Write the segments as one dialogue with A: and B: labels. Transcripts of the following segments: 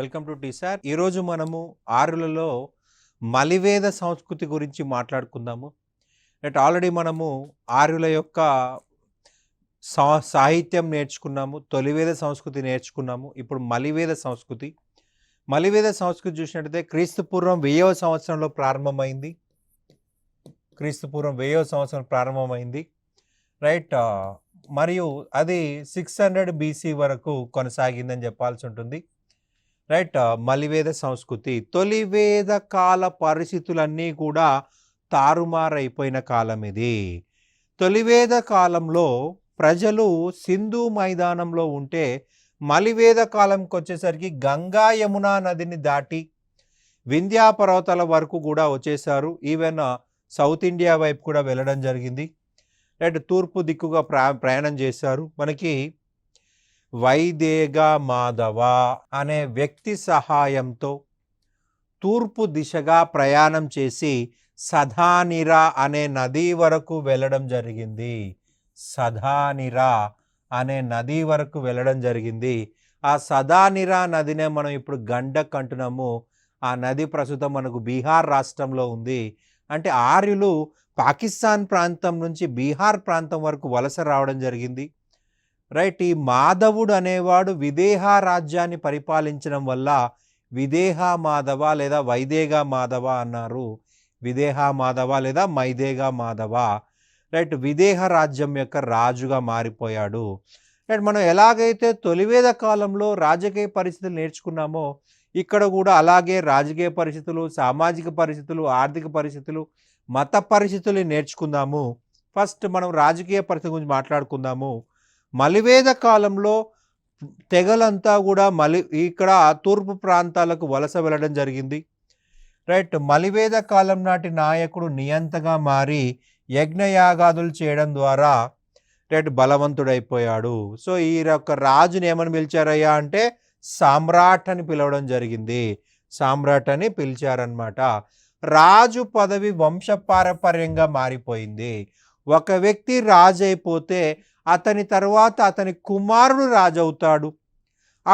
A: Welcome to టీసార్. ఈరోజు మనము ఆర్యులలో మలివేద సంస్కృతి గురించి మాట్లాడుకుందాము. ఆల్రెడీ మనము ఆర్యుల యొక్క సాహిత్యం నేర్చుకున్నాము, తొలివేద సంస్కృతి నేర్చుకున్నాము. ఇప్పుడు మలివేద సంస్కృతి చూసినట్టయితే క్రీస్తుపూర్వం 1000వ సంవత్సరంలో ప్రారంభమైంది. రైట్. మరియు అది 600 BC వరకు కొనసాగిందని చెప్పాల్సి ఉంటుంది. రైట్. మలివేద సంస్కృతి తొలివేద కాల పరిస్థితులన్నీ కూడా తారుమారైపోయిన కాలం ఇది. తొలివేద కాలంలో ప్రజలు సింధు మైదానంలో ఉంటే మలివేద కాలంకి వచ్చేసరికి గంగా యమునా నదిని దాటి వింధ్యా పర్వతాల వరకు కూడా వచ్చేసారు. ఈవెన్ సౌత్ ఇండియా వైపు కూడా వెళ్ళడం జరిగింది. రైట్. తూర్పు దిక్కుగా ప్రయాణం చేశారు. మనకి వైదేగ మాధవ అనే వ్యక్తి సహాయంతో తూర్పు దిశగా ప్రయాణం చేసి సధానిరా అనే నది వరకు వెళ్ళడం జరిగింది. ఆ సధానిరా నదినే మనం ఇప్పుడు గండక్ అంటున్నాము. ఆ నది ప్రస్తుతం మనకు బీహార్ రాష్ట్రంలో ఉంది. అంటే ఆర్యులు పాకిస్తాన్ ప్రాంతం నుంచి బీహార్ ప్రాంతం వరకు వలస రావడం జరిగింది. రైట్. ఈ మాధవుడు అనేవాడు విదేహ రాజ్యాన్ని పరిపాలించడం వల్ల విదేహ మాధవ లేదా వైదేగ మాధవ అన్నారు. విదేహ మాధవ లేదా మైదేగ మాధవ. రైట్. విదేహ రాజ్యం యొక్క రాజుగా మారిపోయాడు. రైట్. మనం ఎలాగైతే తొలివేద కాలంలో రాజకీయ పరిస్థితులు నేర్చుకున్నామో ఇక్కడ కూడా అలాగే రాజకీయ పరిస్థితులు, సామాజిక పరిస్థితులు, ఆర్థిక పరిస్థితులు, మత పరిస్థితులు నేర్చుకుందాము. ఫస్ట్ మనం రాజకీయ పరిస్థితి గురించి మాట్లాడుకుందాము. మలివేద కాలంలో తెగలంతా కూడా ఇక్కడ తూర్పు ప్రాంతాలకు వలస వెళ్ళడం జరిగింది. రైట్. మలివేద కాలం నాటి నాయకుడు నియంతగా మారి యజ్ఞయాగాదులు చేయడం ద్వారా రైట్ బలవంతుడైపోయాడు. సో ఈ యొక్క రాజుని ఏమని పిలిచారయ్యా అంటే సామ్రాట్ అని పిలవడం జరిగింది. సామ్రాట్ అని పిలిచారనమాట. రాజు పదవి వంశపారపర్యంగా మారిపోయింది. ఒక వ్యక్తి రాజు అయిపోతే అతని తర్వాత అతని కుమారుడు రాజు అవుతాడు.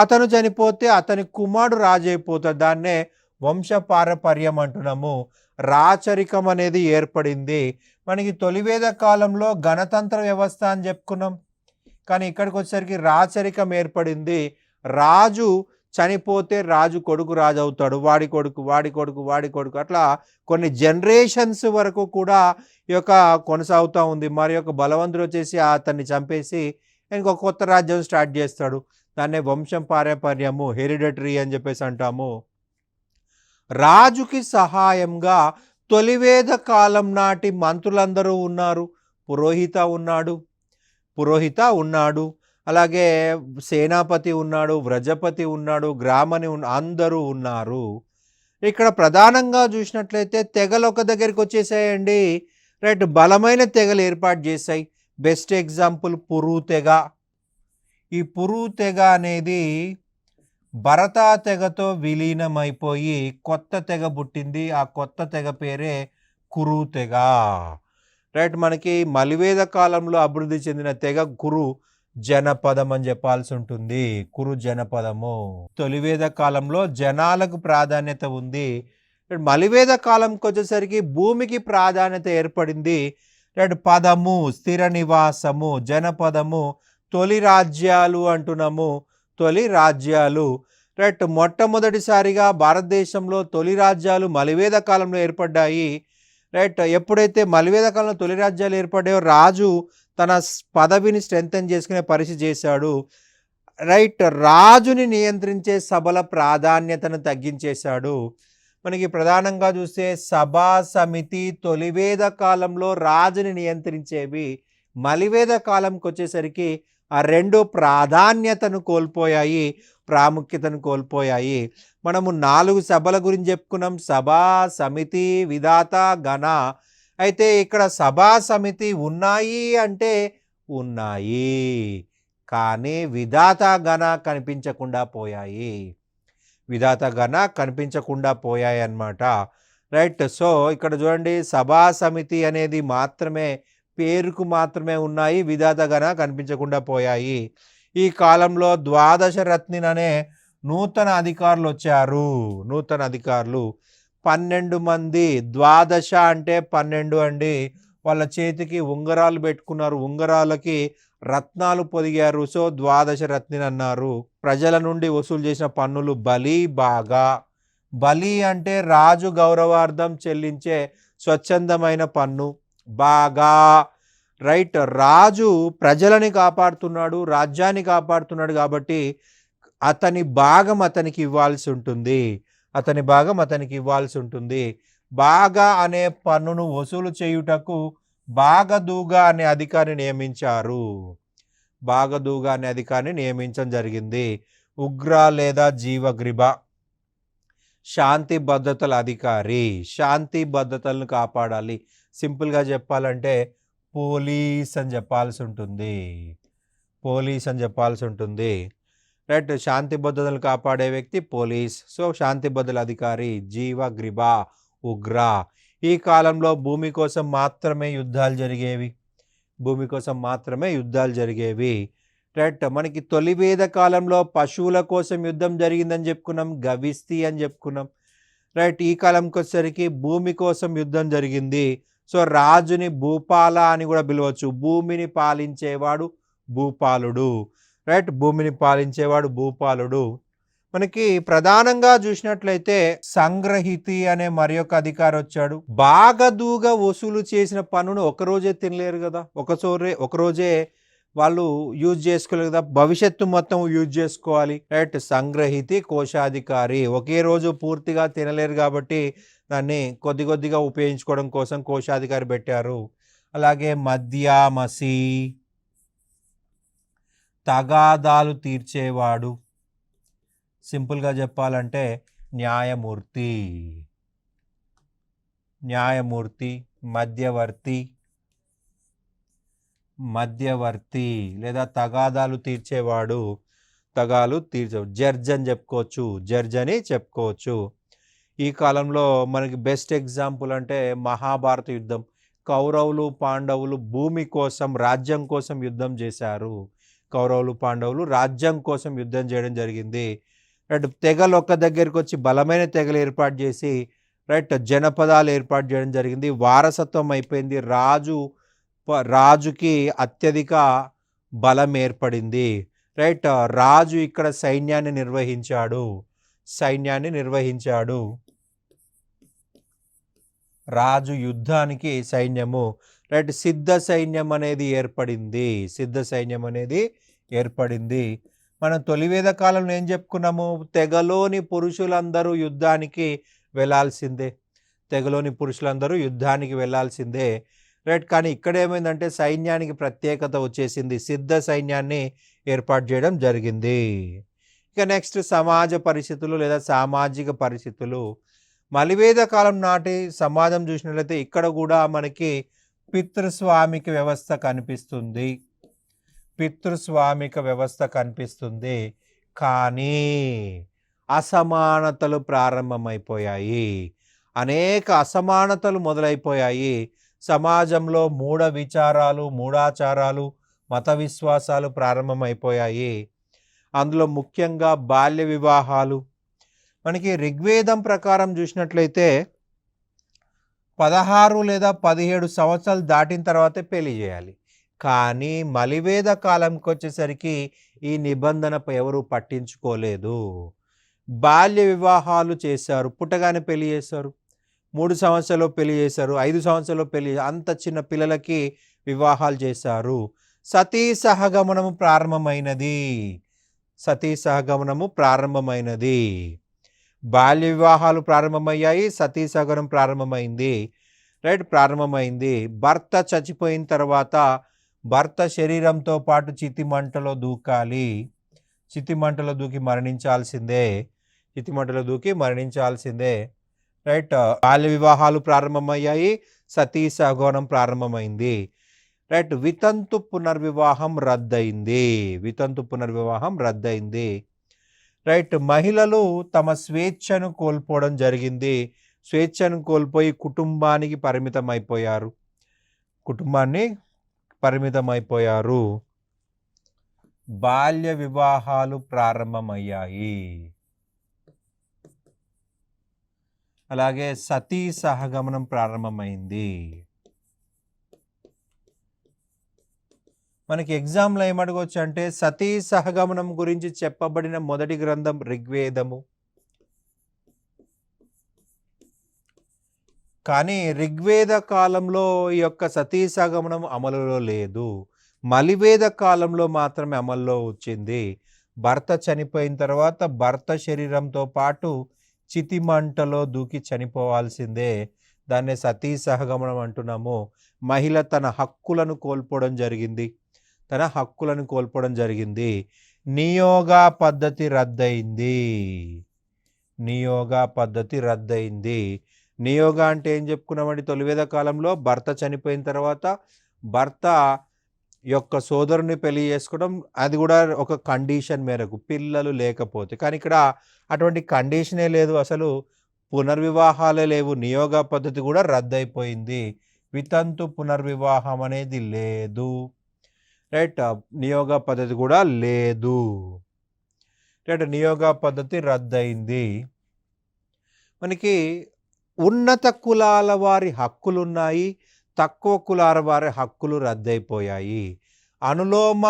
A: అతను చనిపోతే అతని కుమారుడు రాజు అయిపోతాడు. దాన్నే వంశపారపర్యం అంటున్నాము. రాచరికం అనేది ఏర్పడింది. మనకి తొలివేద కాలంలో గణతంత్ర వ్యవస్థ అని చెప్పుకున్నాం. కానీ ఇక్కడికి వచ్చేసరికి రాచరికం ఏర్పడింది. రాజు చనిపోతే రాజు కొడుకు రాజు అవుతాడు. వాడి కొడుకు అట్లా కొన్ని జనరేషన్స్ వరకు కూడా ఈ యొక్క కొనసాగుతూ ఉంది. మరి యొక్క బలవంతుడు వచ్చేసి అతన్ని చంపేసి ఇంకొక కొత్త రాజ్యం స్టార్ట్ చేస్తాడు. దాన్నే వంశం పారపర్యము, హెరిడిటరీ అని చెప్పేసి అంటాము. రాజుకి సహాయంగా తొలివేద కాలం నాటి మంత్రులందరూ ఉన్నారు. పురోహిత ఉన్నాడు, అలాగే సేనాపతి ఉన్నాడు, వ్రజపతి ఉన్నాడు, గ్రామని అందరూ ఉన్నారు. ఇక్కడ ప్రధానంగా చూసినట్లయితే తెగలు ఒక దగ్గరికి వచ్చేసాయండి. రైట్. బలమైన తెగలు ఏర్పాటు చేశాయి. బెస్ట్ ఎగ్జాంపుల్ పురు తెగ. ఈ పురు తెగ అనేది భరత తెగతో విలీనమైపోయి కొత్త తెగ పుట్టింది. ఆ కొత్త తెగ పేరే కురు తెగ. రైట్. మనకి మలివేద కాలంలో అభివృద్ధి చెందిన తెగ కురు జనపదం అని చెప్పాల్సి ఉంటుంది. కురు జనపదము. తొలివేద కాలంలో జనాలకు ప్రాధాన్యత ఉంది. మలివేద కాలంకి వచ్చేసరికి భూమికి ప్రాధాన్యత ఏర్పడింది. పదము, స్థిర నివాసము, జనపదము, తొలి రాజ్యాలు అంటున్నాము. తొలి రాజ్యాలు. రైట్. మొట్టమొదటిసారిగా భారతదేశంలో తొలి రాజ్యాలు మలివేద కాలంలో ఏర్పడ్డాయి. రైట్. ఎప్పుడైతే మలివేద కాలంలో తొలి రాజ్యాలు ఏర్పడ్డాయో రాజు తన పదవిని స్ట్రెంథెన్ చేసుకునే పరిస్థితి చేశాడు. రైట్. రాజుని నియంత్రించే సభల ప్రాధాన్యతను తగ్గించేశాడు. మనకి ప్రధానంగా చూస్తే సభా సమితి తొలివేద కాలంలో రాజుని నియంత్రించేవి. మలివేద కాలంకి వచ్చేసరికి ఆ రెండు ప్రాధాన్యతను కోల్పోయాయి, ప్రాముఖ్యతను కోల్పోయాయి. మనము 4 సభల గురించి చెప్పుకున్నాం. సభా, సమితి, విధాత, గణ. అయితే ఇక్కడ సభా సమితి ఉన్నాయి అంటే ఉన్నాయి, కానీ విధాత గణ కనిపించకుండా పోయాయి అన్నమాట. రైట్. సో ఇక్కడ చూడండి, సభా సమితి అనేది మాత్రమే పేరుకు మాత్రమే ఉన్నాయి, విధాత గణ కనిపించకుండా పోయాయి. ఈ కాలంలో ద్వాదశ రత్నిన్ అనే నూతన అధికారులు వచ్చారు. నూతన అధికారులు 12 మంది. ద్వాదశ అంటే 12 అండి. వాళ్ళ చేతికి ఉంగరాలు పెట్టుకున్నారు. ఉంగరాలకి రత్నాలు పొదిగారు. సో ద్వాదశ రత్నిని అన్నారు. ప్రజల నుండి వసూలు చేసిన పన్నులు బలి, బాగా. బలి అంటే రాజు గౌరవార్థం చెల్లించే స్వచ్ఛందమైన పన్ను. బాగా రైట్. రాజు ప్రజలని కాపాడుతున్నాడు, రాజ్యాన్ని కాపాడుతున్నాడు కాబట్టి అతని భాగం అతనికి ఇవ్వాల్సి ఉంటుంది. అతని భాగం అతనికి ఇవ్వాల్సి ఉంటుంది. బాగా అనే పన్నును వసూలు చేయుటకు బాగదూగా అనే అధికారిని నియమించారు. బాగదూగా అనే అధికారిని నియమించడం జరిగింది. ఉగ్ర లేదా జీవగ్రీవ శాంతి భద్రతల అధికారి. శాంతి భద్రతలను కాపాడాలి. సింపుల్గా చెప్పాలంటే పోలీస్ అని చెప్పాల్సి ఉంటుంది. పోలీస్ అని చెప్పాల్సి ఉంటుంది. రైట్. శాంతి భద్రతలు కాపాడే వ్యక్తి పోలీస్. సో శాంతి భద్రతల అధికారి జీవగ్రీవ, ఉగ్ర. ఈ కాలంలో భూమి కోసం మాత్రమే యుద్ధాలు జరిగేవి. భూమి కోసం మాత్రమే యుద్ధాలు జరిగేవి. రైట్. మనకి తొలి వేద కాలంలో పశువుల కోసం యుద్ధం జరిగిందని చెప్పుకున్నాం, గవిస్తి అని చెప్పుకున్నాం. రైట్. ఈ కాలంకి వచ్చేసరికి భూమి కోసం యుద్ధం జరిగింది. సో రాజుని భూపాల అని కూడా పిలవచ్చు. భూమిని పాలించేవాడు భూపాలుడు. రైట్. భూమిని పాలించేవాడు భూపాలుడు. మనకి ప్రధానంగా చూసినట్లయితే సంగ్రహితి అనే మరి ఒక అధికారి వచ్చాడు. బాగదూగా వసూలు చేసిన పన్నును ఒకరోజే తినలేరు కదా, ఒకరోజే వాళ్ళు యూజ్ చేసుకోలేరు కదా, భవిష్యత్తు మొత్తం యూజ్ చేసుకోవాలి. రైట్. సంగ్రహితి, కోశాధికారి. ఒకే రోజు పూర్తిగా తినలేరు కాబట్టి దాన్ని కొద్ది కొద్దిగా ఉపయోగించుకోవడం కోసం కోశాధికారి పెట్టారు. అలాగే మద్య, మసి, తగాదాలు తీర్చేవాడు. సింపుల్గా చెప్పాలంటే న్యాయమూర్తి. న్యాయమూర్తి, మధ్యవర్తి లేదా తగాదాలు తీర్చేవాడు. జడ్జ్ అని చెప్పుకోవచ్చు. జడ్జ్ అని చెప్పుకోవచ్చు. ఈ కాలంలో మనకి బెస్ట్ ఎగ్జాంపుల్ అంటే మహాభారత యుద్ధం. కౌరవులు, పాండవులు భూమి కోసం, రాజ్యం కోసం యుద్ధం చేశారు. కౌరవులు, పాండవులు రాజ్యం కోసం యుద్ధం చేయడం జరిగింది. రైట్. తెగలు ఒక్క దగ్గరికి వచ్చి బలమైన తెగలు ఏర్పాటు చేసి రైట్ జనపదాలు ఏర్పాటు చేయడం జరిగింది. వారసత్వం అయిపోయింది. రాజుకి అత్యధిక బలం ఏర్పడింది. రైట్. రాజు ఇక్కడ సైన్యాన్ని నిర్వహించాడు. రాజు యుద్ధానికి సైన్యము. రైట్. సిద్ధ సైన్యం అనేది ఏర్పడింది. మనం తొలివేద కాలంలో ఏం చెప్పుకున్నాము? తెగలోని పురుషులందరూ యుద్ధానికి వెళ్ళాల్సిందే. రైట్. కానీ ఇక్కడ ఏమైందంటే సైన్యానికి ప్రత్యేకత వచ్చేసింది. సిద్ధ సైన్యాన్ని ఏర్పాటు చేయడం జరిగింది. ఇక నెక్స్ట్ సమాజ పరిస్థితులు లేదా సామాజిక పరిస్థితులు. మలివేద కాలం నాటి సమాజం చూసినట్లయితే ఇక్కడ కూడా మనకి పితృస్వామిక వ్యవస్థ కనిపిస్తుంది. కానీ అసమానతలు ప్రారంభమైపోయాయి. అనేక అసమానతలు మొదలైపోయాయి. సమాజంలో మూఢాచారాలు, మత విశ్వాసాలు ప్రారంభమైపోయాయి. అందులో ముఖ్యంగా బాల్య వివాహాలు. మనకి ఋగ్వేదం ప్రకారం చూసినట్లయితే 16 లేదా 17 సంవత్సరాలు దాటిన తర్వాతే పెళ్లి చేయాలి. కానీ మలివేద కాలంకి వచ్చేసరికి ఈ నిబంధనపై ఎవరు పట్టించుకోలేదు. బాల్య వివాహాలు చేశారు. పుట్టగానే పెళ్లి చేశారు. 3 సంవత్సరాలు పెళ్లి చేశారు. 5 సంవత్సరాలు పెళ్లి, అంత చిన్న పిల్లలకి వివాహాలు చేశారు. సతీ సహగమనము ప్రారంభమైనది. బాల్య వివాహాలు ప్రారంభమయ్యాయి. సతీ సహగమనం ప్రారంభమైంది. భర్త చచ్చిపోయిన తర్వాత భర్త శరీరంతో పాటు చితిమంటలో దూకి మరణించాల్సిందే. రైట్. బాల్య వివాహాలు ప్రారంభమయ్యాయి. సతీ సహగమనం ప్రారంభమైంది. రైట్. వితంతు పునర్వివాహం రద్దయింది. రైట్. మహిళలు తమ స్వేచ్ఛను కోల్పోవడం జరిగింది. స్వేచ్ఛను కోల్పోయి కుటుంబానికి పరిమితమైపోయారు. బాల్య వివాహాలు ప్రారంభమయ్యాయి. అలాగే సతీ సహగమనం ప్రారంభమైంది. మనకి ఎగ్జామ్లో ఏమడగవచ్చు అంటే సతీ సహగమనం గురించి చెప్పబడిన మొదటి గ్రంథం ఋగ్వేదము. కానీ ఋగ్వేద కాలంలో ఈ యొక్క సతీ సహగమనం అమలులో లేదు. మలివేద కాలంలో మాత్రమే అమల్లో వచ్చింది. భర్త చనిపోయిన తర్వాత భర్త శరీరంతో పాటు చితిమంటలో దూకి చనిపోవాల్సిందే. దాన్నే సతీ సహగమనం అంటున్నాము. మహిళ తన హక్కులను కోల్పోవడం జరిగింది. నియోగా పద్ధతి రద్దయింది. నియోగ అంటే ఏం చెప్పుకున్నామండి? తొలివేద కాలంలో భర్త చనిపోయిన తర్వాత భర్త యొక్క సోదరుని పెళ్లి చేసుకోవడం, అది కూడా ఒక కండిషన్ మేరకు, పిల్లలు లేకపోతే. కానీ ఇక్కడ అటువంటి కండిషనే లేదు, అసలు పునర్వివాహాలే లేవు. నియోగ పద్ధతి కూడా రద్దయిపోయింది. వితంతు పునర్వివాహం అనేది లేదు. రైట్, నియోగ పద్ధతి కూడా లేదు. రైట్, నియోగ పద్ధతి రద్దయింది. మనకి ఉన్నత కులాల వారి హక్కులున్నాయి, తక్కువ కులాల వారి హక్కులు రద్దయిపోయాయి. అనులోమ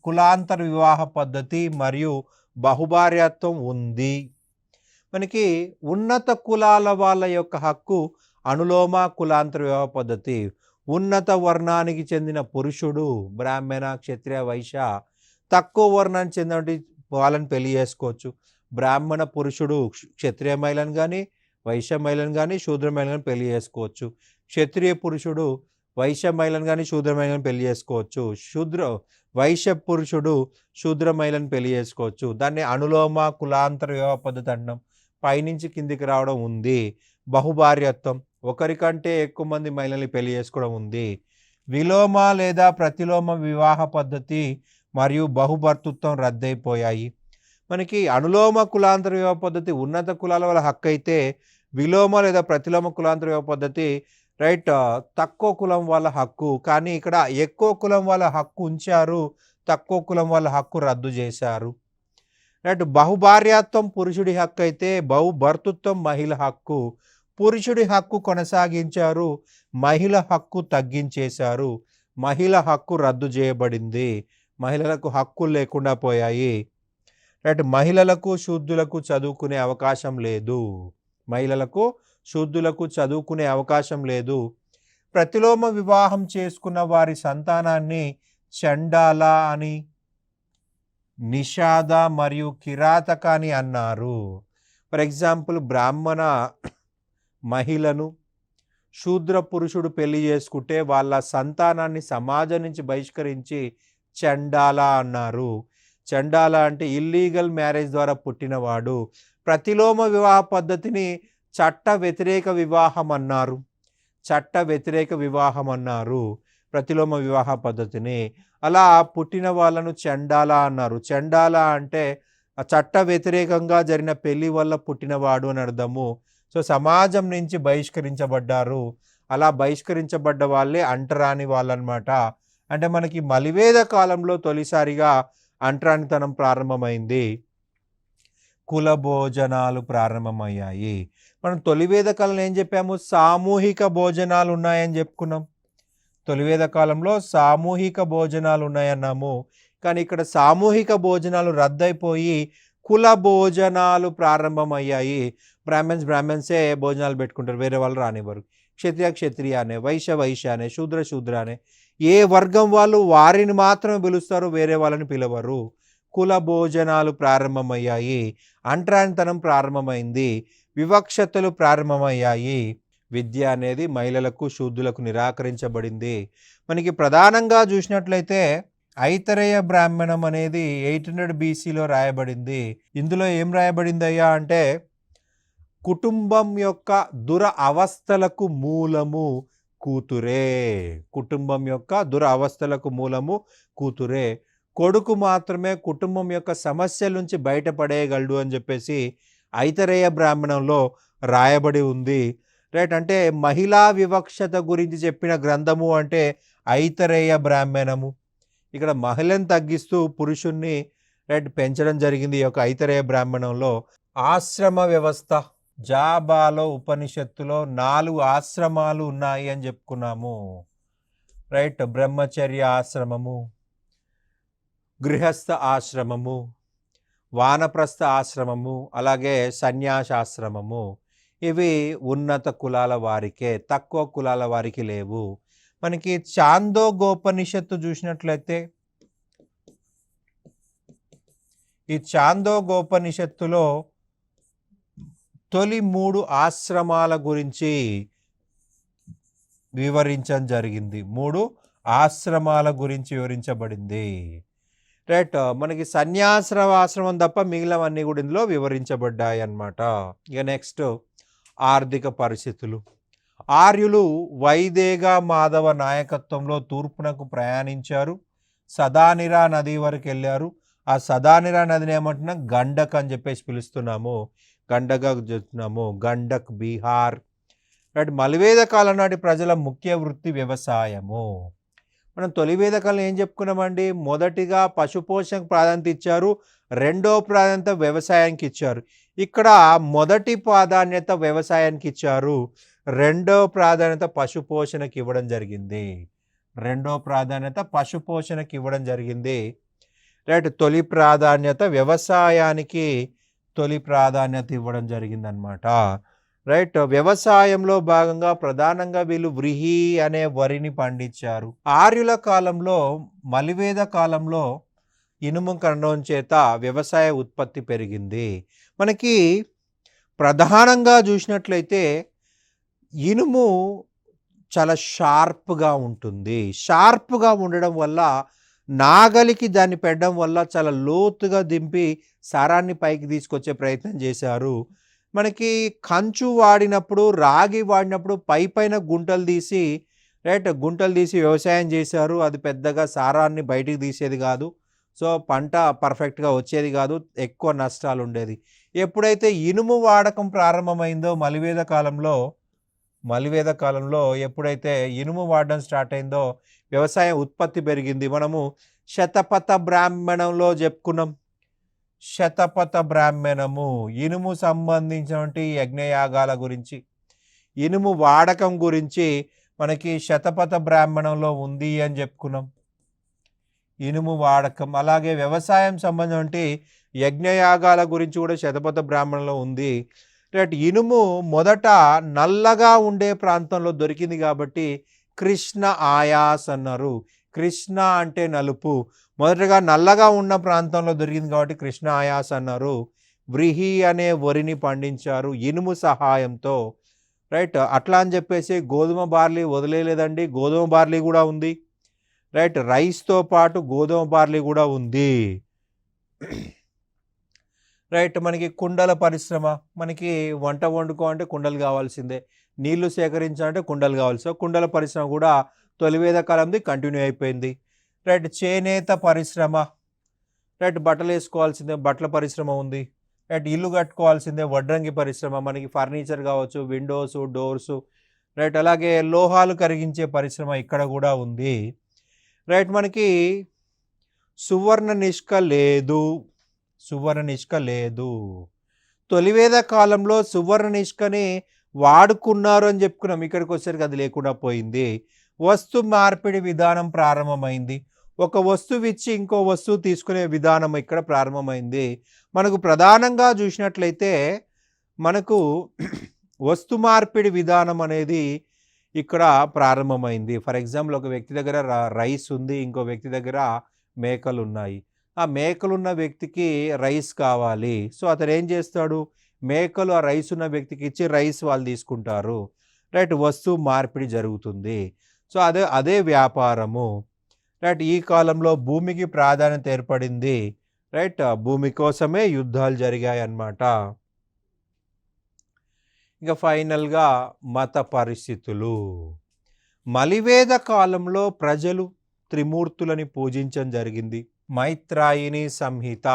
A: కులాంతర వివాహ పద్ధతి మరియు బహుభార్యాత్వం ఉంది. మనకి ఉన్నత కులాల వాళ్ళ యొక్క హక్కు అనులోమ కులాంతర వివాహ పద్ధతి. ఉన్నత వర్ణానికి చెందిన పురుషుడు, బ్రాహ్మణ, క్షత్రియ, వైశ్య, తక్కువ వర్ణానికి చెందిన వాళ్ళని పెళ్లి చేసుకోవచ్చు. బ్రాహ్మణ పురుషుడు క్షత్రియ మహిళను కానీ, వైశ్య మహిళను కానీ, శూద్ర మహిళను పెళ్లి చేసుకోవచ్చు. క్షత్రియ పురుషుడు వైశ్య మహిళను కానీ, శూద్ర మహిళను పెళ్లి చేసుకోవచ్చు. వైశ్య పురుషుడు శూద్ర మహిళను పెళ్లి చేసుకోవచ్చు. దాన్ని అనులోమ కులాంతర వివాహ పద్ధతి అంటున్నాం. పైనుంచి కిందికి రావడం ఉంది. బహుభార్యత్వం, ఒకరికంటే ఎక్కువ మంది మహిళల్ని పెళ్లి చేసుకోవడం ఉంది. విలోమ లేదా ప్రతిలోమ వివాహ పద్ధతి మరియు బహుభర్తృత్వం రద్దయిపోయాయి. మనకి అనులోమ కులాంతర వివాహ పద్ధతి ఉన్నత కులాల వాళ్ళ హక్కు అయితే, విలోమ లేదా ప్రతిలోమ కులాంతర వివాహ పద్ధతి రైట్ తక్కువ కులం వాళ్ళ హక్కు. కానీ ఇక్కడ ఎక్కువ కులం వాళ్ళ హక్కు ఉంచారు, తక్కువ కులం వాళ్ళ హక్కు రద్దు చేశారు. రైట్, బహుభార్యాత్వం పురుషుడి హక్కు అయితే, బహుభర్తృత్వం మహిళ హక్కు. పురుషుడి హక్కు కొనసాగించారు, మహిళ హక్కు తగ్గించేశారు. మహిళ హక్కు రద్దు చేయబడింది. మహిళలకు హక్కులు లేకుండా పోయాయి. రైట్, మహిళలకు శూద్రులకు చదువుకునే అవకాశం లేదు. ప్రతిలోమ వివాహం చేసుకున్న వారి సంతానాన్ని చండాల అని, నిషాద మరియు కిరాతక అని అన్నారు. ఫర్ ఎగ్జాంపుల్, బ్రాహ్మణ మహిళను శూద్ర పురుషుడు పెళ్లి చేసుకుంటే వాళ్ళ సంతానాన్ని సమాజం నుంచి బహిష్కరించి చండాల అన్నారు. చండాల అంటే ఇల్లీగల్ మ్యారేజ్ ద్వారా పుట్టినవాడు. ప్రతిలోమ వివాహ పద్ధతిని చట్ట వ్యతిరేక వివాహం అన్నారు. ప్రతిలోమ వివాహ పద్ధతిని అలా పుట్టిన వాళ్ళను చండాల అన్నారు. చండాల అంటే చట్ట వ్యతిరేకంగా జరిగిన పెళ్లి వల్ల పుట్టినవాడు అని అర్థము. సో సమాజం నుంచి బహిష్కరించబడ్డారు. అలా బహిష్కరించబడ్డ వాళ్ళే అంటరాని వాళ్ళనమాట. అంటే మనకి మలివేద కాలంలో తొలిసారిగా అంటరానితనం ప్రారంభమైంది. కుల భోజనాలు ప్రారంభమయ్యాయి. మనం తొలివేద కాలంలో ఏం చెప్పాము? సామూహిక భోజనాలు ఉన్నాయని చెప్పుకున్నాం. తొలివేద కాలంలో సామూహిక భోజనాలు ఉన్నాయన్నాము. కానీ ఇక్కడ సామూహిక భోజనాలు రద్దయిపోయి కుల భోజనాలు ప్రారంభమయ్యాయి. బ్రాహ్మణ్సే భోజనాలు పెట్టుకుంటారు, వేరే వాళ్ళు రానివ్వరు. క్షత్రియ అనే, వైశ్య అనే, శూద్ర అనే, ఏ వర్గం వాళ్ళు వారిని మాత్రమే పిలుస్తారు, వేరే వాళ్ళని పిలవరు. కుల భోజనాలు ప్రారంభమయ్యాయి. అంటరానితనం ప్రారంభమైంది. వివక్షతలు ప్రారంభమయ్యాయి. విద్య అనేది మహిళలకు, శూద్రులకు నిరాకరించబడింది. మనకి ప్రధానంగా చూసినట్లయితే ఐతరేయ బ్రాహ్మణం అనేది 800 BCలో రాయబడింది. ఇందులో ఏం రాయబడిందయ్యా అంటే, కుటుంబం యొక్క దురవస్థలకు మూలము కూతురే. కొడుకు మాత్రమే కుటుంబం యొక్క సమస్యల నుంచి బయటపడేయగలడు అని చెప్పేసి ఐతరేయ బ్రాహ్మణంలో రాయబడి ఉంది. రైట్, అంటే మహిళా వివక్షత గురించి చెప్పిన గ్రంథము అంటే ఐతరేయ బ్రాహ్మణము. ఇక్కడ మహిళను తగ్గిస్తూ పురుషుణ్ణి రైట్ పెంచడం జరిగింది ఈ యొక్క ఐతరేయ బ్రాహ్మణంలో. ఆశ్రమ వ్యవస్థ జాబాలో ఉపనిషత్తులో 4 ఆశ్రమాలు ఉన్నాయి అని చెప్పుకున్నాము. రైట్, బ్రహ్మచర్య ఆశ్రమము, గృహస్థ ఆశ్రమము, వానప్రస్థ ఆశ్రమము, అలాగే సన్యాసాశ్రమము. ఇవి ఉన్నత కులాల వారికే, తక్కువ కులాల వారికి లేవు. మనకి చాందోగోపనిషత్తు చూసినట్లయితే ఈ చాందోగోపనిషత్తులో తొలి 3 ఆశ్రమాల గురించి వివరించడం జరిగింది. 3 ఆశ్రమాల గురించి వివరించబడింది. రైట్, మనకి సన్యాసాశ్రమం తప్ప మిగిలినవన్నీ కూడా ఇందులో వివరించబడ్డాయి అన్నమాట. ఇక నెక్స్ట్ ఆర్థిక పరిస్థితులు. ఆర్యులు వైదేగ మాధవ నాయకత్వంలో తూర్పునకు ప్రయాణించారు. సదానిరా నది వరకు వెళ్ళారు. ఆ సదానిరా నదిని ఏమంటున్నాం, గండక్ అని చెప్పేసి పిలుస్తున్నాము. గండక చెప్తున్నాము, గండక్ బీహార్. రైట్, మలివేద కాలం నాటి ప్రజల ముఖ్య వృత్తి వ్యవసాయము. మనం తొలి వేద కాలం ఏం చెప్పుకున్నామండి, మొదటిగా పశుపోషణకు ప్రాధాన్యత ఇచ్చారు, రెండో ప్రాధాన్యత వ్యవసాయానికి ఇచ్చారు. ఇక్కడ మొదటి ప్రాధాన్యత వ్యవసాయానికి ఇచ్చారు, రెండో ప్రాధాన్యత పశుపోషణకి ఇవ్వడం జరిగింది. రైట్, తొలి ప్రాధాన్యత వ్యవసాయానికి ఇవ్వడం జరిగింది అన్నమాట. రైట్, వ్యవసాయంలో భాగంగా ప్రధానంగా వీళ్ళు వ్రీహి అనే వరిని పండించారు. ఆర్యుల కాలంలో, మలివేద కాలంలో ఇనుము ఖననం చేత వ్యవసాయ ఉత్పత్తి పెరిగింది. మనకి ప్రధానంగా చూసినట్లయితే ఇనుము చాలా షార్ప్గా ఉంటుంది. షార్ప్గా ఉండడం వల్ల నాగలికి దాన్ని పెట్టడం వల్ల చాలా లోతుగా దింపి సారాన్ని పైకి తీసుకొచ్చే ప్రయత్నం చేశారు. మనకి కంచు వాడినప్పుడు, రాగి వాడినప్పుడు పైన గుంటలు తీసి వ్యవసాయం చేశారు. అది పెద్దగా సారాన్ని బయటికి తీసేది కాదు. సో పంట పర్ఫెక్ట్గా వచ్చేది కాదు, ఎక్కువ నష్టాలు ఉండేది. ఎప్పుడైతే ఇనుము వాడకం ప్రారంభమైందో మలివేద కాలంలో ఎప్పుడైతే ఇనుము వాడడం స్టార్ట్ అయిందో వ్యవసాయ ఉత్పత్తి పెరిగింది. మనము శతపథ బ్రాహ్మణంలో చెప్పుకున్నాం. శతపథ బ్రాహ్మణము ఇనుము సంబంధించినటువంటి యజ్ఞయాగాల గురించి, ఇనుము వాడకం గురించి మనకి శతపథ బ్రాహ్మణంలో ఉంది అని చెప్పుకున్నాం. ఇనుము వాడకం, అలాగే వ్యవసాయం సంబంధించి యజ్ఞయాగాల గురించి కూడా శతపథ బ్రాహ్మణంలో ఉంది. రైట్, ఇనుము మొదట నల్లగా ఉండే ప్రాంతంలో దొరికింది కాబట్టి కృష్ణ ఆయాస్ అన్నారు. కృష్ణ అంటే నలుపు, మొదటగా నల్లగా ఉన్న ప్రాంతంలో దొరికింది కాబట్టి కృష్ణ ఆయాస్ అన్నారు. వ్రీహి అనే వరిని పండించారు ఇనుము సహాయంతో. రైట్, అట్లా అని చెప్పేసి గోధుమ బార్లీ వదిలేదండి, గోధుమ బార్లీ కూడా ఉంది. రైట్, రైస్తో పాటు గోధుమ బార్లీ కూడా ఉంది. రైట్, మనకి కుండల పరిశ్రమ, మనకి వంట వండుకోవాలంటే కుండలు కావాల్సిందే, నీళ్లు సేకరించాలంటే కుండలు కావాలి. సో కుండల పరిశ్రమ కూడా తొలివేద కాలంది కంటిన్యూ అయిపోయింది. రైట్, చేనేత పరిశ్రమ. రైట్, బట్టలు వేసుకోవాల్సిందే, బట్టల పరిశ్రమ ఉంది. రైట్, ఇల్లు కట్టుకోవాల్సిందే, వడ్రంగి పరిశ్రమ, మనకి ఫర్నిచర్ కావచ్చు, విండోస్, డోర్స్. రైట్, అలాగే లోహాలు కరిగించే పరిశ్రమ ఇక్కడ కూడా ఉంది. రైట్, మనకి సువర్ణ నిష్క లేదు. తొలివేద కాలంలో సువర్ణ నిష్కని వాడుకున్నారు అని చెప్పుకున్నాం. ఇక్కడికి వచ్చేసరికి అది లేకుండా పోయింది. వస్తు మార్పిడి విధానం ప్రారంభమైంది. ఒక వస్తువు ఇచ్చి ఇంకో వస్తువు తీసుకునే విధానం ఇక్కడ ప్రారంభమైంది. మనకు ప్రధానంగా చూసినట్లయితే మనకు వస్తు మార్పిడి విధానం అనేది ఇక్కడ ప్రారంభమైంది. ఫర్ ఎగ్జాంపుల్, ఒక వ్యక్తి దగ్గర రైస్ ఉంది, ఇంకో వ్యక్తి దగ్గర మేకలు ఉన్నాయి. ఆ మేకలున్న వ్యక్తికి రైస్ కావాలి. సో అతను ఏం చేస్తాడు, మేకలు ఆ రైస్ ఉన్న వ్యక్తికి ఇచ్చి రైస్ వాళ్ళు తీసుకుంటారు. రైట్, వస్తువు మార్పిడి జరుగుతుంది. సో అదే వ్యాపారము. రైట్, ఈ కాలంలో భూమికి ప్రాధాన్యత ఏర్పడింది. రైట్, భూమి కోసమే యుద్ధాలు జరిగాయి అన్నమాట. ఇంకా ఫైనల్గా మత పరిస్థితులు. మలివేద కాలంలో ప్రజలు త్రిమూర్తులని పూజించడం జరిగింది. మైత్రాయిని సంహిత.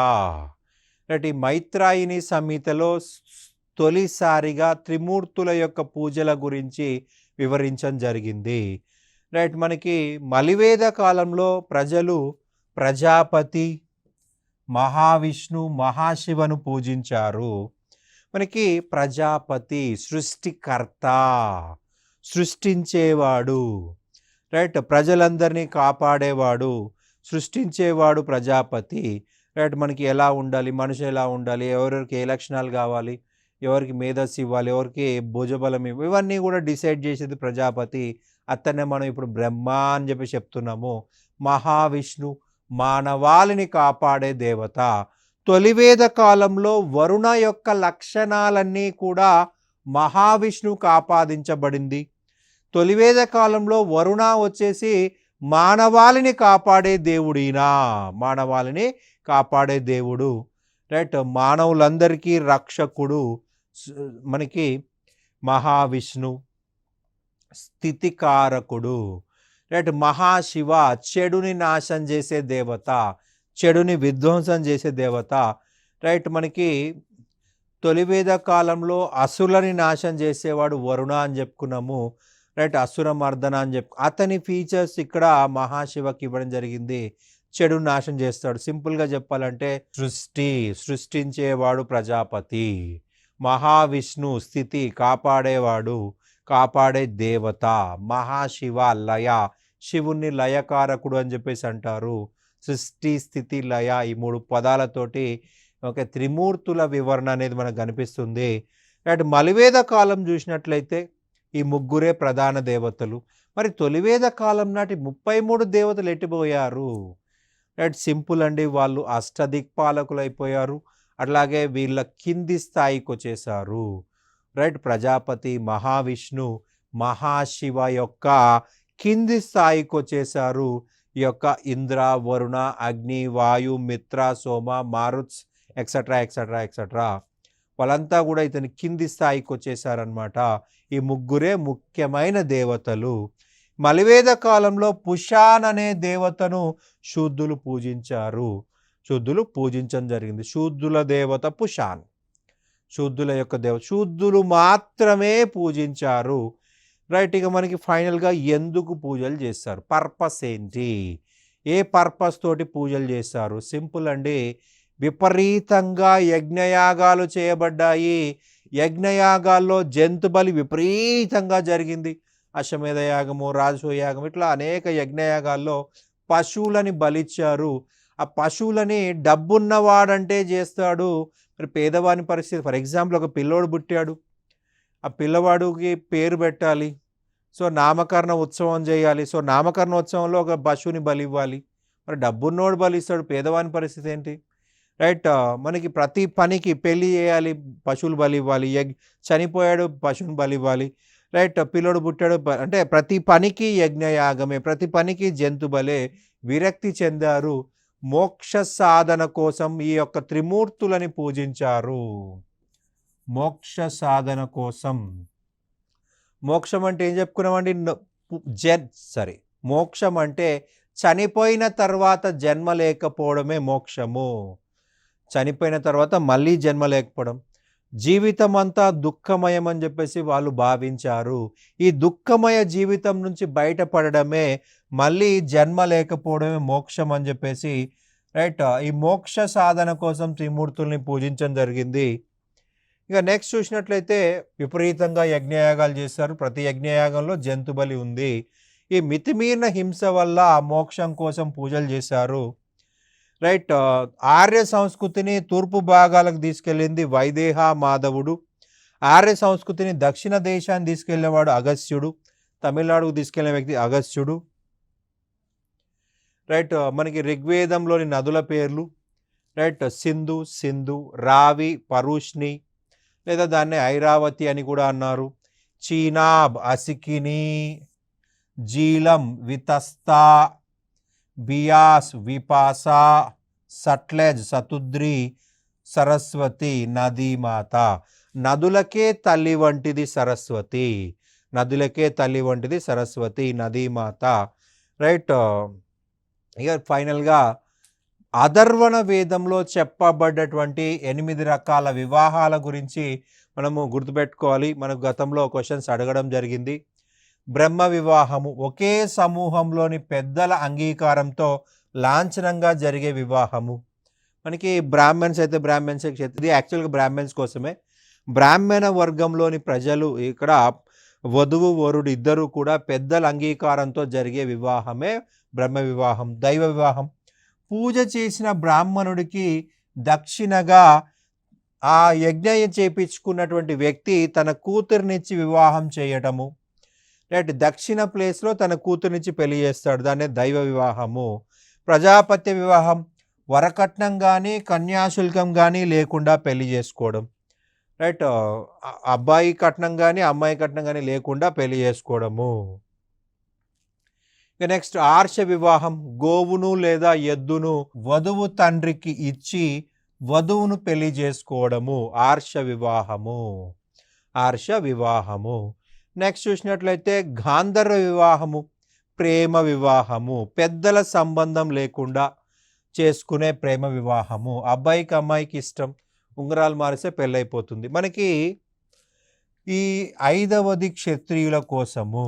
A: రైట్, ఈ మైత్రాయిని సంహితలో తొలిసారిగా త్రిమూర్తుల యొక్క పూజల గురించి వివరించడం జరిగింది. రైట్, మనకి మలివేద కాలంలో ప్రజలు ప్రజాపతి, మహావిష్ణు, మహాశివను పూజించారు. మనకి ప్రజాపతి సృష్టికర్త, సృష్టించేవాడు, రైట్, ప్రజలందరినీ కాపాడేవాడు, సృష్టించేవాడు ప్రజాపతి. రైట్, మనకి ఎలా ఉండాలి, మనిషి ఎలా ఉండాలి, ఎవరెవరికి ఏ లక్షణాలు కావాలి, ఎవరికి మేధస్సు ఇవ్వాలి, ఎవరికి భుజబలం ఇవన్నీ కూడా డిసైడ్ చేసేది ప్రజాపతి. అతన్నే మనం ఇప్పుడు బ్రహ్మ అని చెప్పి చెప్తున్నాము. మహావిష్ణు మానవాళిని కాపాడే దేవత. తొలివేద కాలంలో వరుణ యొక్క లక్షణాలన్నీ కూడా మహావిష్ణువుకు ఆపాదించబడింది. తొలివేద కాలంలో వరుణ వచ్చేసి మానవాళిని కాపాడే దేవుడు. ఈయన మానవాళిని కాపాడే దేవుడు, రైట్, మానవులందరికీ రక్షకుడు మనకి మహావిష్ణు. స్థితికారకుడు, రైట్, మహాశివ చెడుని నాశనం చేసే దేవత, చెడుని విధ్వంసం చేసే దేవత. రైట్, మనకి తొలివేద కాలంలో అసురులని నాశనం చేసేవాడు వరుణ అని చెప్పుకున్నాము. రైట్, అసుర మర్దన అని అతని ఫీచర్స్ ఇక్కడ మహాశివకి ఇవ్వడం జరిగింది. చెడు నాశనం చేస్తాడు. సింపుల్గా చెప్పాలంటే సృష్టించేవాడు ప్రజాపతి, మహావిష్ణు స్థితి కాపాడేవాడు, కాపాడే దేవత, మహాశివ లయ, శివుణ్ణి లయకారకుడు అని చెప్పేసి అంటారు. సృష్టి స్థితి లయ ఈ 3 పదాలతోటి ఒక త్రిమూర్తుల వివరణ అనేది మనకు కనిపిస్తుంది. రైట్, మలివేద కాలం చూసినట్లయితే ఈ ముగ్గురే ప్రధాన దేవతలు. మరి తొలివేద కాలం నాటి 33 దేవతలు ఎట్టిపోయారు? రైట్, సింపుల్ అండి, వాళ్ళు అష్టదిక్పాలకులు అయిపోయారు. అట్లాగే వీళ్ళ కింది స్థాయికి వచ్చేసారు. రైట్, ప్రజాపతి, మహావిష్ణు, మహాశివ యొక్క కింది స్థాయికి వచ్చేసారు. ఈ యొక్క ఇంద్ర, వరుణ, అగ్ని, వాయు, మిత్ర, సోమ, మారుత్స్ ఎక్సెట్రా ఎక్సెట్రా ఎక్సెట్రా వాళ్ళంతా కూడా ఇతని కింది స్థాయికి వచ్చేసారనమాట. ఈ ముగ్గురే ముఖ్యమైన దేవతలు. మలివేద కాలంలో పుషాన్ అనే దేవతను శూద్రులు పూజించారు. శూద్రులు పూజించడం జరిగింది. శూద్రుల దేవత పుషాన్, శూద్రుల యొక్క దేవత, శూద్రులు మాత్రమే పూజించారు. రైట్, ఇక మనకి ఫైనల్గా ఎందుకు పూజలు చేస్తారు, పర్పస్ ఏంటి, ఏ పర్పస్ తోటి పూజలు చేస్తారు? సింపుల్ అండి, విపరీతంగా యజ్ఞయాగాలు చేయబడ్డాయి. యజ్ఞయాగాల్లో జంతుబలి విపరీతంగా జరిగింది. అశ్వమేధ యాగము, రాజసూయ యాగం, ఇట్లా అనేక యజ్ఞయాగాల్లో పశువులని బలిచ్చారు. ఆ పశువులని డబ్బున్నవాడంటే చేస్తాడు, మరి పేదవాని పరిస్థితి. ఫర్ ఎగ్జాంపుల్, ఒక పిల్లోడు పుట్టాడు, ఆ పిల్లవాడికి పేరు పెట్టాలి, సో నామకరణ ఉత్సవం చేయాలి. సో నామకరణ ఉత్సవంలో ఒక పశువుని బలి ఇవ్వాలి. మరి డబ్బున్నోడు బలిస్తాడు, పేదవాని పరిస్థితి ఏంటి? రైట్, మనకి ప్రతి పనికి పెళ్ళి చేయాలి, పశువులు బలి ఇవ్వాలి. చనిపోయాడు, పశువుని బలి ఇవ్వాలి. రైట్, పిల్లోడు పుట్టాడు, అంటే ప్రతి పనికి యజ్ఞయాగమే, ప్రతి పనికి జంతు బలే. విరక్తి చెందారు. మోక్ష సాధన కోసం ఈ యొక్క త్రిమూర్తులని పూజించారు. మోక్ష సాధన కోసం. మోక్షం అంటే ఏం చెప్పుకున్నామండి? మోక్షం అంటే చనిపోయిన తర్వాత జన్మ లేకపోవడమే మోక్షము. చనిపోయిన తర్వాత మళ్ళీ జన్మ లేకపోవడం, జీవితం అంతా దుఃఖమయం అని చెప్పేసి వాళ్ళు భావించారు. ఈ దుఃఖమయ జీవితం నుంచి బయటపడడమే, మళ్ళీ జన్మ లేకపోవడమే మోక్షం అని చెప్పేసి, రైట్, ఈ మోక్ష సాధన కోసం త్రిమూర్తుల్ని పూజించడం జరిగింది. ఇక నెక్స్ట్ చూసినట్లయితే విపరీతంగా యజ్ఞయాగాలు చేశారు. ప్రతి యజ్ఞయాగంలో జంతుబలి ఉంది. ఈ మితిమీరిన హింస వల్ల మోక్షం కోసం పూజలు చేశారు. రైట్, ఆర్య సంస్కృతిని తూర్పు భాగాలకు తీసుకెళ్ళింది వైదేహ మాధవుడు. ఆర్య సంస్కృతిని దక్షిణ దేశాన్ని తీసుకెళ్లేవాడు అగస్త్యుడు. తమిళనాడుకు తీసుకెళ్లిన వ్యక్తి అగస్త్యుడు. రైట్, మనకి ఋగ్వేదంలోని నదుల పేర్లు, రైట్, సింధు, రావి, పరుష్ని, లేదా దాన్ని ఐరావతి అని కూడా అన్నారు. చీనాబ్, అసికిని, జీలం, వితస్తా, బియాస్, విపాసా, సట్లెజ్, సతుద్రి, సరస్వతి, నదీమాత. నదులకే తల్లి వంటిది సరస్వతి, నదులకే తల్లి వంటిది సరస్వతి, నదీమాత. రైట్, ఇక ఫైనల్గా అథర్వణ వేదంలో చెప్పబడ్డటువంటి 8 రకాల వివాహాల గురించి మనము గుర్తుపెట్టుకోవాలి. మనకు గతంలో క్వశ్చన్స్ అడగడం జరిగింది. బ్రహ్మ వివాహము, ఒకే సమూహంలోని పెద్దల అంగీకారంతో లాంఛనంగా జరిగే వివాహము. మనకి బ్రాహ్మణ్స్ అయితే బ్రాహ్మణ్స్, ఇది యాక్చువల్గా బ్రాహ్మణ్స్ కోసమే. బ్రాహ్మణ వర్గంలోని ప్రజలు ఇక్కడ వధువు వరుడు ఇద్దరు కూడా పెద్దల అంగీకారంతో జరిగే వివాహమే బ్రహ్మ వివాహం, దైవ వివాహం. పూజ చేసిన బ్రాహ్మణుడికి దక్షిణగా ఆ యజ్ఞం చేపించుకున్నటువంటి వ్యక్తి తన కూతురునిచ్చి వివాహం చేయటము, రైట్, దక్షిణ ప్లేస్లో తన కూతురునిచ్చి పెళ్లి చేస్తాడు, దాన్నే దైవ వివాహము. ప్రజాపత్య వివాహం వరకట్నం కానీ కన్యాశుల్కం కానీ లేకుండా పెళ్లి చేసుకోవడం, రైట్, అబ్బాయి కట్నం కానీ అమ్మాయి కట్నం కానీ లేకుండా పెళ్లి చేసుకోవడము. ఇక నెక్స్ట్ ఆర్ష వివాహం, గోవును లేదా ఎద్దును వధువు తండ్రికి ఇచ్చి వధువును పెళ్లి చేసుకోవడము ఆర్ష వివాహము, ఆర్ష వివాహము. నెక్స్ట్ చూసినట్లయితే గాంధర్వ వివాహము, ప్రేమ వివాహము, పెద్దల సంబంధం లేకుండా చేసుకునే ప్రేమ వివాహము. అబ్బాయికి అమ్మాయికి ఇష్టం, ఉంగరాలు మారిస్తే పెళ్ళైపోతుంది. మనకి ఈ 5వది క్షత్రియుల కోసము,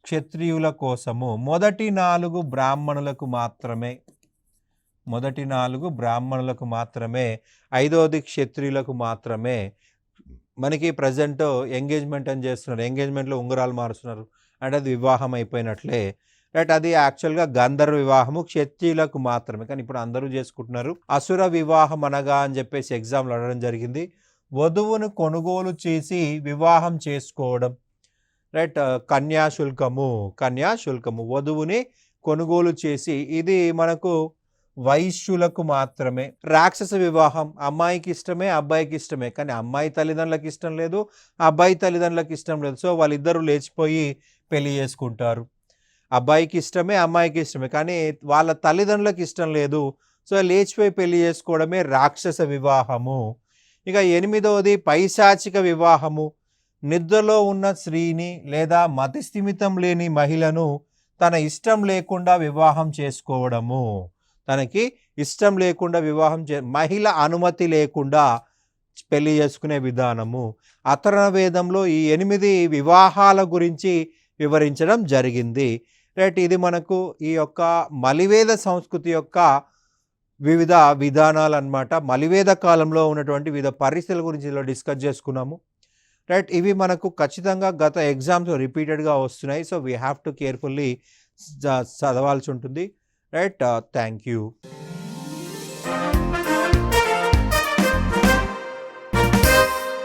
A: క్షత్రియుల కోసము మొదటి 4 బ్రాహ్మణులకు మాత్రమే, మొదటి 4 బ్రాహ్మణులకు మాత్రమే, 5వది క్షత్రియులకు మాత్రమే. మనకి ప్రజెంట్ ఎంగేజ్మెంట్ అని చేస్తున్నారు, ఎంగేజ్మెంట్లో ఉంగరాలు మారుస్తున్నారు అంటే అది వివాహం అయిపోయినట్లే, రైట్. అది యాక్చువల్గా గంధర్వ వివాహము, క్షత్రియులకు మాత్రమే, కానీ ఇప్పుడు అందరూ చేసుకుంటున్నారు. అసుర వివాహం అనగా అని చెప్పేసి ఎగ్జామ్లు అడగడం జరిగింది. వధువును కొనుగోలు చేసి వివాహం చేసుకోవడం, రైట్, కన్యాశుల్కము, కన్యాశుల్కము వధువుని కొనుగోలు చేసి, ఇది మనకు వైశ్యులకు మాత్రమే. రాక్షస వివాహం, అమ్మాయికి ఇష్టమే అబ్బాయికి ఇష్టమే, కానీ అమ్మాయి తల్లిదండ్రులకు ఇష్టం లేదు, అబ్బాయి తల్లిదండ్రులకు ఇష్టం లేదు, సో వాళ్ళిద్దరూ లేచిపోయి పెళ్లి చేసుకుంటారు. అబ్బాయికి ఇష్టమే అమ్మాయికి ఇష్టమే, కానీ వాళ్ళ తల్లిదండ్రులకు ఇష్టం లేదు, సో లేచిపోయి పెళ్లి చేసుకోవడమే రాక్షస వివాహము. ఇక 8వది పైశాచిక వివాహము, నిద్రలో ఉన్న స్త్రీని లేదా మతిస్థిమితం లేని మహిళను తన ఇష్టం లేకుండా వివాహం చేసుకోవడము, తనకి ఇష్టం లేకుండా వివాహం మహిళ అనుమతి లేకుండా పెళ్లి చేసుకునే విధానము. అథర్వణ వేదంలో ఈ 8 వివాహాల గురించి వివరించడం జరిగింది, రైట్. ఇది మనకు ఈ యొక్క మలివేద సంస్కృతి యొక్క వివిధ విధానాలు అన్నమాట. మలివేద కాలంలో ఉన్నటువంటి వివిధ పరిస్థితుల గురించి ఇలా డిస్కస్ చేసుకున్నాము, రైట్. ఇవి మనకు ఖచ్చితంగా గత ఎగ్జామ్స్ రిపీటెడ్గా వస్తున్నాయి, so we have to carefully చదవాల్సి ఉంటుంది, రైట్. Thank you.